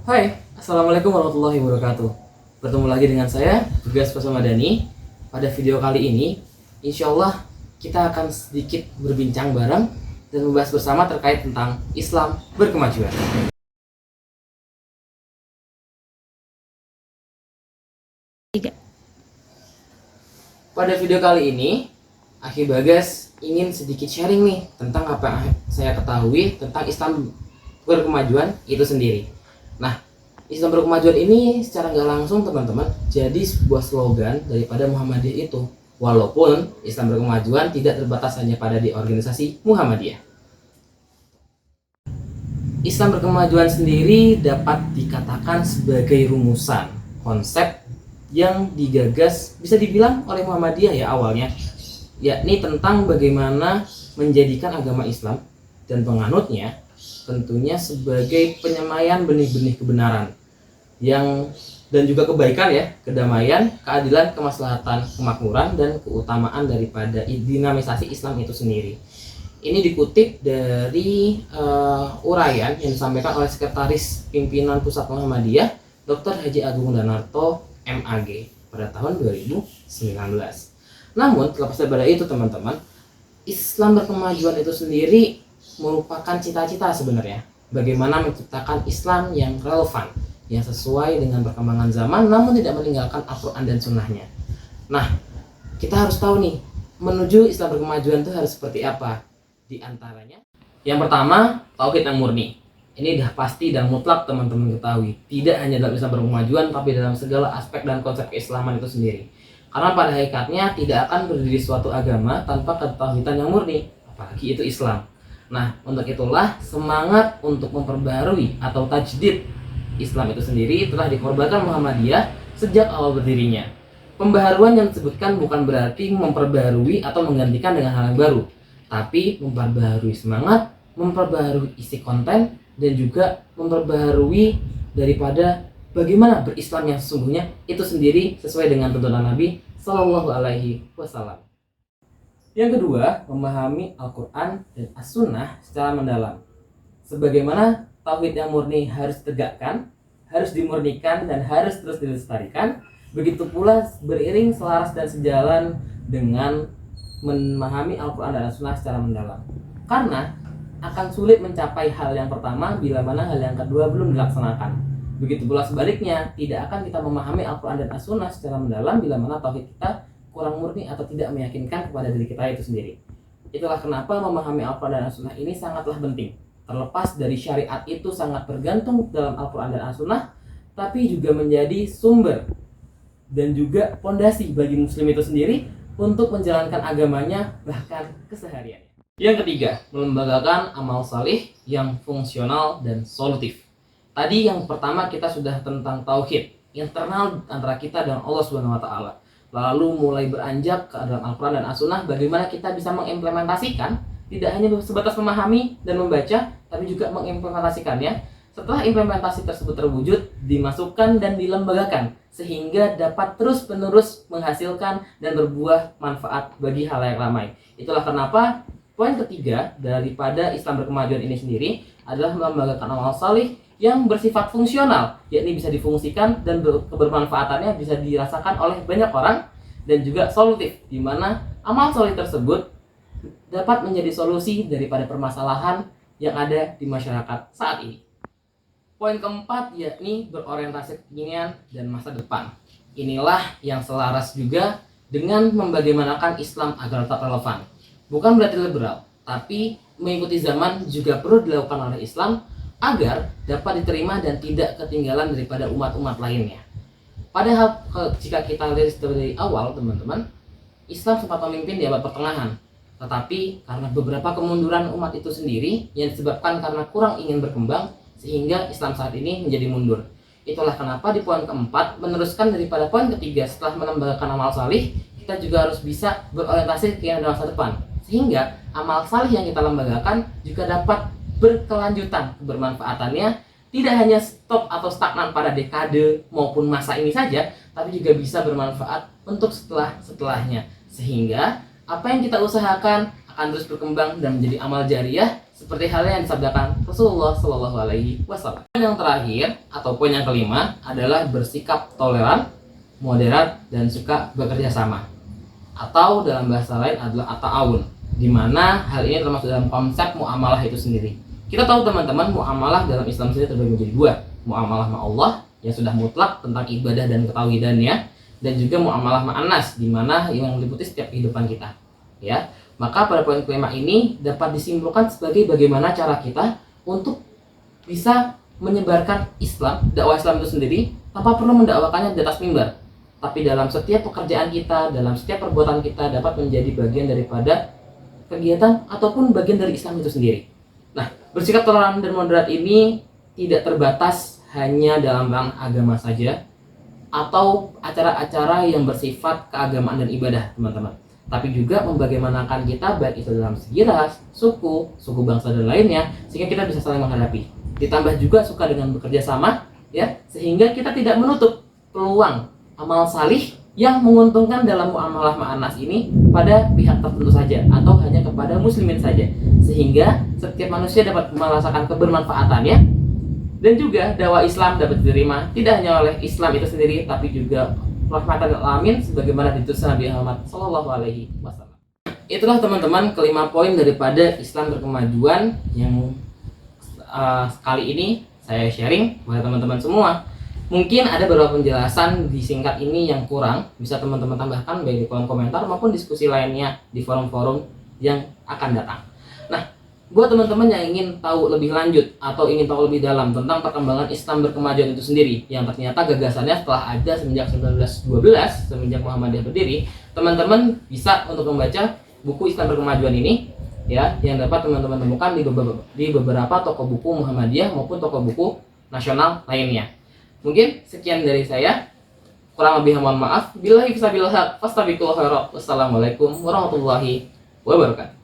Hai, Assalamualaikum warahmatullahi wabarakatuh. Bertemu lagi dengan saya, Tugas Pasamadani. Pada video kali ini, insya Allah kita akan sedikit berbincang bareng dan membahas bersama terkait tentang Islam berkemajuan. Pada video kali ini, Akhi Bagas ingin sedikit sharing nih tentang apa yang saya ketahui tentang Islam berkemajuan itu sendiri. Nah, Islam berkemajuan ini secara nggak langsung teman-teman jadi sebuah slogan daripada Muhammadiyah itu. Walaupun Islam berkemajuan tidak terbatas hanya pada di organisasi Muhammadiyah. Islam berkemajuan sendiri dapat dikatakan sebagai rumusan konsep yang digagas bisa dibilang oleh Muhammadiyah ya awalnya, yakni tentang bagaimana menjadikan agama Islam dan penganutnya tentunya sebagai penyemaian benih-benih kebenaran yang dan juga kebaikan ya, kedamaian, keadilan, kemaslahatan, kemakmuran dan keutamaan daripada dinamisasi Islam itu sendiri. Ini dikutip dari uraian yang disampaikan oleh Sekretaris Pimpinan Pusat Muhammadiyah Dr. Haji Agung Danarto MAG pada tahun 2019. Namun terlepas dari itu teman-teman, Islam berkemajuan itu sendiri merupakan cita-cita sebenarnya. Bagaimana menciptakan Islam yang relevan, yang sesuai dengan perkembangan zaman, namun tidak meninggalkan Al-Quran dan Sunnahnya. Nah, kita harus tahu nih, menuju Islam berkemajuan itu harus seperti apa? Di antaranya, yang pertama, tauhid yang murni. Ini dah pasti dan mutlak teman-teman ketahui. Tidak hanya dalam Islam berkemajuan, tapi dalam segala aspek dan konsep keislaman itu sendiri. Karena pada hakikatnya tidak akan berdiri suatu agama tanpa ketauhidan yang murni, apalagi itu Islam. Nah, untuk itulah semangat untuk memperbarui atau tajdid Islam itu sendiri telah dikorbankan Muhammadiyah sejak awal berdirinya. Pembaharuan yang disebutkan bukan berarti memperbarui atau menggantikan dengan hal yang baru, tapi memperbarui semangat, memperbarui isi konten, dan juga memperbarui daripada bagaimana berislam yang sesungguhnya itu sendiri sesuai dengan tuntunan Nabi Shallallahu Alaihi Wasallam. Yang kedua, memahami Al-Quran dan As-Sunnah secara mendalam. Sebagaimana tauhid yang murni harus ditegakkan, harus dimurnikan, dan harus terus dilestarikan, begitu pula beriring selaras dan sejalan dengan memahami Al-Quran dan As-Sunnah secara mendalam. Karena akan sulit mencapai hal yang pertama bila mana hal yang kedua belum dilaksanakan. Begitu pula sebaliknya, tidak akan kita memahami Al-Quran dan As-Sunnah secara mendalam bila mana tauhid kita kurang murni atau tidak meyakinkan kepada diri kita itu sendiri. Itulah kenapa memahami Al-Quran dan As-Sunnah ini sangatlah penting. Terlepas dari syariat itu sangat bergantung dalam Al-Quran dan As-Sunnah, tapi juga menjadi sumber dan juga fondasi bagi muslim itu sendiri untuk menjalankan agamanya bahkan kesehariannya. Yang ketiga, melembagakan amal salih yang fungsional dan solutif. Tadi yang pertama kita sudah tentang tauhid, internal antara kita dan Allah Subhanahu wa taala. Lalu mulai beranjak ke dalam Al-Quran dan As-Sunnah, bagaimana kita bisa mengimplementasikan, tidak hanya sebatas memahami dan membaca, tapi juga mengimplementasikannya. Setelah implementasi tersebut terwujud, dimasukkan dan dilembagakan, sehingga dapat terus-menerus menghasilkan dan berbuah manfaat bagi halayak ramai. Itulah kenapa poin ketiga daripada Islam berkemajuan ini sendiri adalah melembagakan amal salih yang bersifat fungsional, yakni bisa difungsikan dan kebermanfaatannya bisa dirasakan oleh banyak orang, dan juga solutif, di mana amal soleh tersebut dapat menjadi solusi daripada permasalahan yang ada di masyarakat saat ini. Poin keempat yakni berorientasi kekinian dan masa depan. Inilah yang selaras juga dengan membagaimanakan Islam agar tetap relevan. Bukan berarti liberal, tapi mengikuti zaman juga perlu dilakukan oleh Islam agar dapat diterima dan tidak ketinggalan daripada umat-umat lainnya. Padahal jika kita lihat dari awal teman-teman, Islam sempat memimpin di abad pertengahan. Tetapi karena beberapa kemunduran umat itu sendiri yang disebabkan karena kurang ingin berkembang, sehingga Islam saat ini menjadi mundur. Itulah kenapa di poin keempat, meneruskan daripada poin ketiga setelah melembagakan amal salih, kita juga harus bisa berorientasi ke masa depan. Sehingga amal salih yang kita lembagakan juga dapat berkelanjutan kebermanfaatannya, tidak hanya stop atau stagnan pada dekade maupun masa ini saja, tapi juga bisa bermanfaat untuk setelahnya. Sehingga apa yang kita usahakan akan terus berkembang dan menjadi amal jariah seperti halnya yang disabdakan Rasulullah Shallallahu Alaihi Wasallam. Yang terakhir atau poin yang kelima adalah bersikap toleran, moderat, dan suka bekerja sama, atau dalam bahasa lain adalah at-ta'awun, di mana hal ini termasuk dalam konsep muamalah itu sendiri. Kita tahu teman-teman, muamalah dalam Islam sendiri terbagi menjadi dua, muamalah ma Allah yang sudah mutlak tentang ibadah dan ketauhidannya, dan juga muamalah ma'anas, di mana yang meliputi setiap kehidupan kita. Ya, maka pada poin kelima ini dapat disimpulkan sebagai bagaimana cara kita untuk bisa menyebarkan Islam, dakwah Islam itu sendiri, tanpa perlu mendakwakannya di atas mimbar. Tapi dalam setiap pekerjaan kita, dalam setiap perbuatan kita dapat menjadi bagian daripada kegiatan ataupun bagian dari Islam itu sendiri. Nah, bersikap toleran dan moderat ini tidak terbatas hanya dalam ranah agama saja atau acara-acara yang bersifat keagamaan dan ibadah, teman-teman. Tapi juga membagaimanakan kita baik itu dalam segi ras, suku bangsa dan lainnya, sehingga kita bisa saling menghadapi. Ditambah juga suka dengan bekerja sama, ya, sehingga kita tidak menutup peluang amal salih yang menguntungkan dalam muamalah ma'anas ini pada pihak tertentu saja atau hanya kepada muslimin saja, sehingga setiap manusia dapat merasakan kebermanfaatannya, dan juga dakwah Islam dapat diterima tidak hanya oleh Islam itu sendiri, tapi juga rahmatan lil alamin sebagaimana ditulis Nabi Muhammad Shallallahu Alaihi Wasallam. Itulah teman-teman kelima poin daripada Islam berkemajuan yang kali ini saya sharing kepada teman-teman semua. Mungkin ada beberapa penjelasan di singkat ini yang kurang, bisa teman-teman tambahkan baik di kolom komentar maupun diskusi lainnya di forum-forum yang akan datang. Nah, buat teman-teman yang ingin tahu lebih lanjut atau ingin tahu lebih dalam tentang perkembangan Islam berkemajuan itu sendiri, yang ternyata gagasannya setelah ada semenjak 1912, semenjak Muhammadiyah berdiri, teman-teman bisa untuk membaca buku Islam berkemajuan ini, ya, yang dapat teman-teman temukan di beberapa toko buku Muhammadiyah maupun toko buku nasional lainnya. Mungkin sekian dari saya. Kurang lebih mohon maaf. Billahi fisabilillah, fastabiqul khairat. Wassalamualaikum warahmatullahi wabarakatuh.